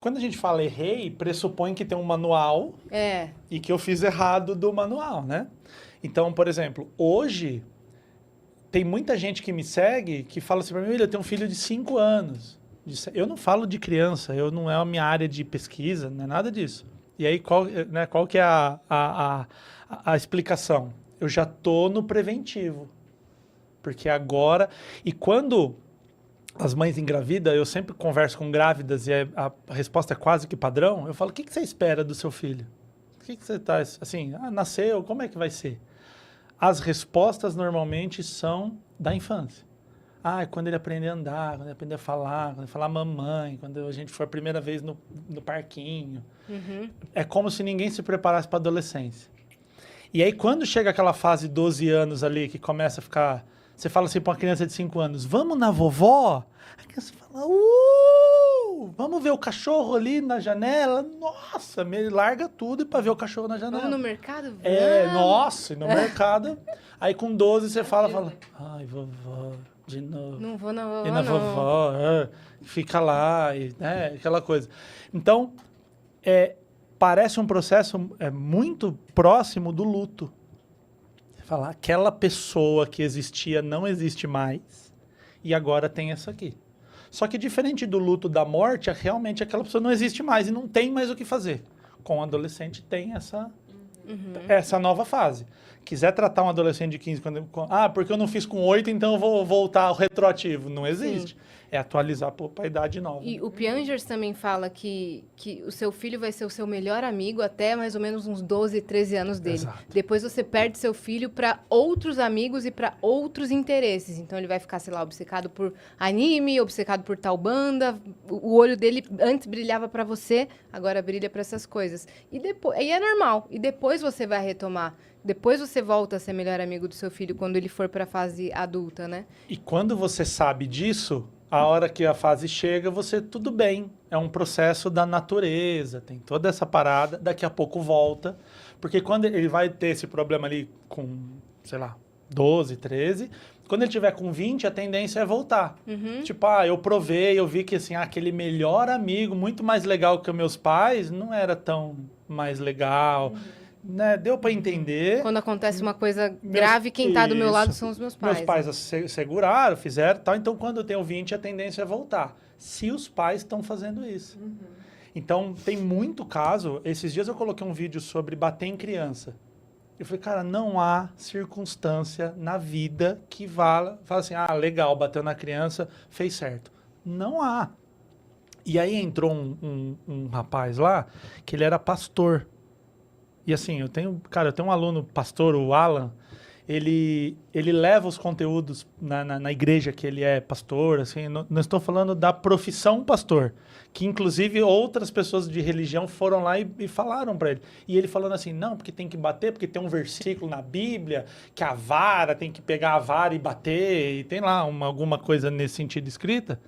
Quando a gente fala errei, pressupõe que tem um manual e que eu fiz errado do manual, né? Então, por exemplo, hoje tem muita gente que me segue que fala assim para mim, eu tenho um filho de 5 anos. Eu não falo de criança, eu não é a minha área de pesquisa, não é nada disso. E aí, qual que é a explicação? Eu já tô no preventivo. Porque agora... E quando as mães engravidam, eu sempre converso com grávidas e a resposta é quase que padrão. Eu falo, o que você espera do seu filho? O que você está, assim, nasceu, como é que vai ser? As respostas normalmente são da infância. Quando ele aprender a andar, quando ele aprender a falar, quando ele falar mamãe, quando a gente for a primeira vez no parquinho. É como se ninguém se preparasse para a adolescência. E aí, quando chega aquela fase 12 anos ali, que começa a ficar... Você fala assim para uma criança de 5 anos, vamos na vovó? A criança fala, vamos ver o cachorro ali na janela? Nossa, me larga tudo para ver o cachorro na janela. Vamos no mercado? Nossa, e no mercado. Aí com 12 você fala, ai, vovó, de novo. Não vou na vovó, E na vovó, fica lá, aquela coisa. Então, parece um processo muito próximo do luto. Você fala, aquela pessoa que existia não existe mais e agora tem essa aqui. Só que diferente do luto da morte, realmente aquela pessoa não existe mais e não tem mais o que fazer. Com o adolescente tem essa nova fase. Quiser tratar um adolescente de 15, porque eu não fiz com 8, então eu vou voltar ao retroativo. Não existe. Sim. É atualizar para a idade nova. E o Piangers também fala que o seu filho vai ser o seu melhor amigo até mais ou menos uns 12, 13 anos dele. Exato. Depois você perde seu filho para outros amigos e para outros interesses. Então ele vai ficar, sei lá, obcecado por anime, obcecado por tal banda. O olho dele antes brilhava para você, agora brilha para essas coisas. E é normal. E depois você vai retomar. Depois você volta a ser melhor amigo do seu filho quando ele for para a fase adulta, né? E quando você sabe disso, a hora que a fase chega, você tudo bem. É um processo da natureza, tem toda essa parada, daqui a pouco volta. Porque quando ele vai ter esse problema ali com, sei lá, 12, 13, quando ele tiver com 20, a tendência é voltar. Tipo, eu provei, eu vi que assim, aquele melhor amigo, muito mais legal que os meus pais, não era tão mais legal. Né? Deu para entender. Quando acontece uma coisa grave, quem está do meu lado são os meus pais. Meus pais seguraram, fizeram tal. Então, quando eu tenho 20, a tendência é voltar. Se os pais estão fazendo isso. Então, tem muito caso. Esses dias eu coloquei um vídeo sobre bater em criança. Eu falei, cara, não há circunstância na vida que fala assim, legal, bateu na criança, fez certo. Não há. E aí entrou um rapaz lá, que ele era pastor. E assim, eu tenho um aluno pastor, o Alan, ele leva os conteúdos na igreja que ele é pastor, assim, não estou falando da profissão pastor, que inclusive outras pessoas de religião foram lá e falaram para ele. E ele falando assim, não, porque tem que bater, porque tem um versículo na Bíblia, que a vara, tem que pegar a vara e bater, e tem lá alguma coisa nesse sentido escrita.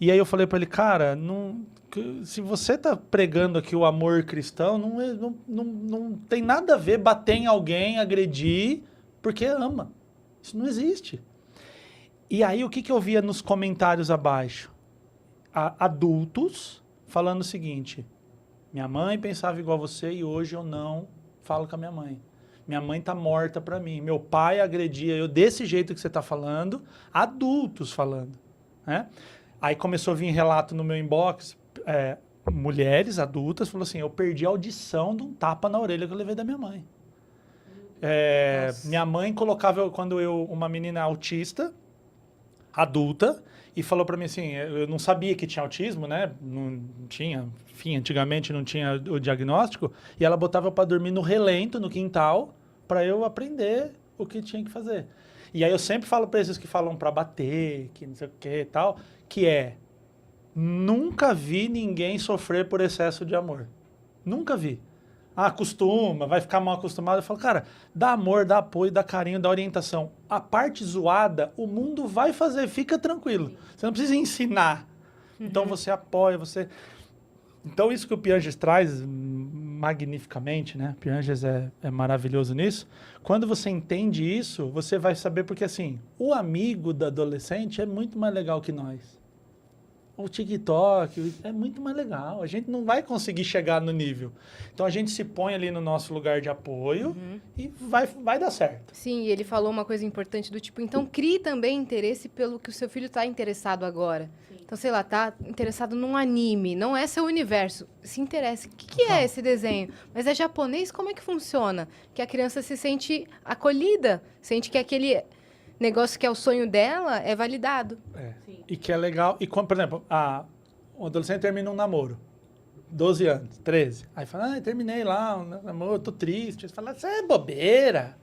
E aí eu falei para ele, cara, se você está pregando aqui o amor cristão, não tem nada a ver bater em alguém, agredir, porque ama. Isso não existe. E aí o que eu via nos comentários abaixo? Adultos falando o seguinte, minha mãe pensava igual a você e hoje eu não falo com a minha mãe. Minha mãe está morta para mim. Meu pai agredia eu desse jeito que você está falando, adultos falando, né? Aí começou a vir relato no meu inbox, mulheres adultas, falou assim, eu perdi a audição de um tapa na orelha que eu levei da minha mãe. Minha mãe colocava, uma menina autista, adulta, e falou para mim assim, eu não sabia que tinha autismo, né? Não tinha, enfim, antigamente não tinha o diagnóstico, e ela botava para dormir no relento, no quintal, para eu aprender o que tinha que fazer. E aí eu sempre falo para esses que falam para bater, que não sei o que e tal, que nunca vi ninguém sofrer por excesso de amor. Nunca vi. Acostuma, vai ficar mal acostumado. Eu falo, cara, dá amor, dá apoio, dá carinho, dá orientação. A parte zoada, o mundo vai fazer, fica tranquilo. Você não precisa ensinar. Então você apoia, você... Então isso que o Piangers traz magnificamente, né? Piangers é maravilhoso nisso. Quando você entende isso, você vai saber porque assim, o amigo da adolescente é muito mais legal que nós. o TikTok, é muito mais legal. A gente não vai conseguir chegar no nível. Então a gente se põe ali no nosso lugar de apoio e vai dar certo. Sim, e ele falou uma coisa importante do tipo, então crie também interesse pelo que o seu filho está interessado agora. Sim. Então, sei lá, tá interessado num anime, não é seu universo. Se interessa. O que é esse desenho? Mas é japonês, como é que funciona? Que a criança se sente acolhida, sente que aquele negócio que é o sonho dela é validado. E que é legal. E, por exemplo, o adolescente termina um namoro. 12 anos, 13. Aí fala, terminei lá um namoro, tô triste. Você fala, isso é bobeira.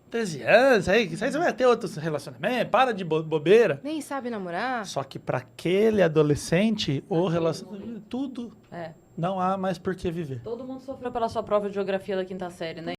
13 anos, aí você vai ter outros relacionamentos, para de bobeira. Nem sabe namorar. Só que para aquele adolescente, o relacionamento, tudo, não há mais por que viver. Todo mundo sofreu pela sua prova de geografia da 5ª série, né?